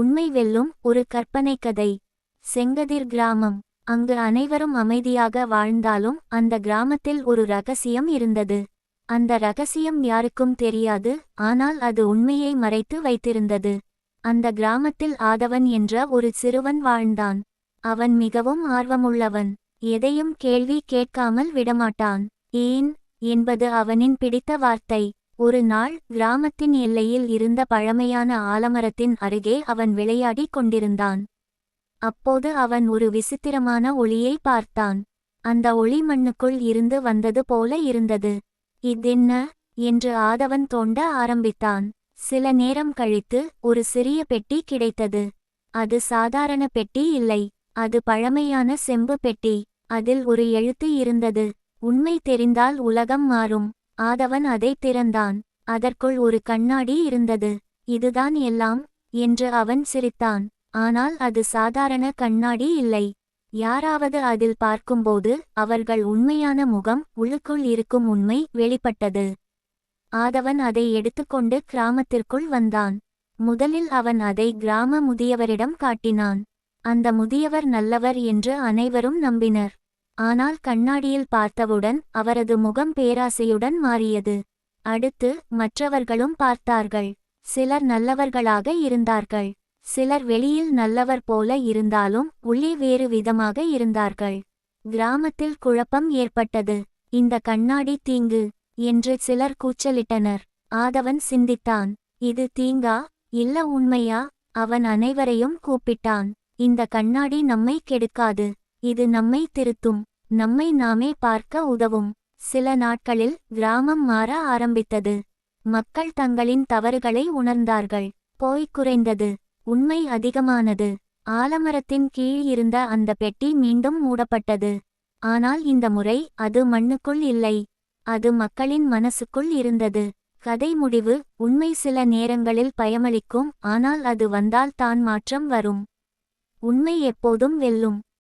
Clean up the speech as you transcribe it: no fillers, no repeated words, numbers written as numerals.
உண்மை வெல்லும் ஒரு கற்பனை கதை. செங்கதிர் கிராமம். அங்கு அனைவரும் அமைதியாக வாழ்ந்தாலும் அந்த கிராமத்தில் ஒரு ரகசியம் இருந்தது. அந்த ரகசியம் யாருக்கும் தெரியாது, ஆனால் அது உண்மையை மறைத்து வைத்திருந்தது. அந்த கிராமத்தில் ஆதவன் என்ற ஒரு சிறுவன் வாழ்ந்தான். அவன் மிகவும் ஆர்வமுள்ளவன். எதையும் கேள்வி கேட்காமல் விடமாட்டான். ஏன் என்பது அவனின் பிடித்த வார்த்தை. ஒரு நாள் கிராமத்தின் எல்லையில் இருந்த பழமையான ஆலமரத்தின் அருகே அவன் விளையாடிக் கொண்டிருந்தான். அப்போது அவன் ஒரு விசித்திரமான ஒளியை பார்த்தான். அந்த ஒளி மண்ணுக்குள் இருந்து வந்தது போல இருந்தது. இதென்ன என்று ஆதவன் தோண்ட ஆரம்பித்தான். சில நேரம் கழித்து ஒரு சிறிய பெட்டி கிடைத்தது. அது சாதாரண பெட்டி இல்லை, அது பழமையான செம்பு பெட்டி. அதில் ஒரு எழுத்து இருந்தது: உண்மை தெரிந்தால் உலகம் மாறும். ஆதவன் அதை திறந்தான். அதற்குள் ஒரு கண்ணாடி இருந்தது. இதுதான் எல்லாம் என்று அவன் சிரித்தான். ஆனால் அது சாதாரண கண்ணாடி இல்லை. யாராவது அதில் பார்க்கும்போது அவர்கள் உண்மையான முகம், உள்ளுக்குள் இருக்கும் உண்மை வெளிப்பட்டது. ஆதவன் அதை எடுத்துக்கொண்டு கிராமத்திற்குள் வந்தான். முதலில் அவன் அதை கிராம முதியவரிடம் காட்டினான். அந்த முதியவர் நல்லவர் என்று அனைவரும் நம்பினர். ஆனால் கண்ணாடியில் பார்த்தவுடன் அவரது முகம் பேராசையுடன் மாறியது. அடுத்து மற்றவர்களும் பார்த்தார்கள். சிலர் நல்லவர்களாக இருந்தார்கள். சிலர் வெளியில் நல்லவர் போல இருந்தாலும் உள்ளே வேறு விதமாக இருந்தார்கள். கிராமத்தில் குழப்பம் ஏற்பட்டது. இந்த கண்ணாடி தீங்கு என்று சிலர் கூச்சலிட்டனர். ஆதவன் சிந்தித்தான், இது தீங்கா இல்ல உண்மையா? அவன் அனைவரையும் கூப்பிட்டான். இந்த கண்ணாடி நம்மை கெடுக்காது, இது நம்மை திருத்தும், நம்மை நாமே பார்க்க உதவும். சில நாட்களில் கிராமம் மாற ஆரம்பித்தது. மக்கள் தங்களின் தவறுகளை உணர்ந்தார்கள். போய் குறைந்தது, உண்மை அதிகமானது. ஆலமரத்தின் கீழ் இருந்த அந்த பெட்டி மீண்டும் மூடப்பட்டது. ஆனால் இந்த முறை அது மண்ணுக்குள் இல்லை, அது மக்களின் மனசுக்குள் இருந்தது. கதை முடிவு: உண்மை சில நேரங்களில் பயமளிக்கும், ஆனால் அது வந்தால் தான் மாற்றம் வரும். உண்மை எப்போதும் வெல்லும்.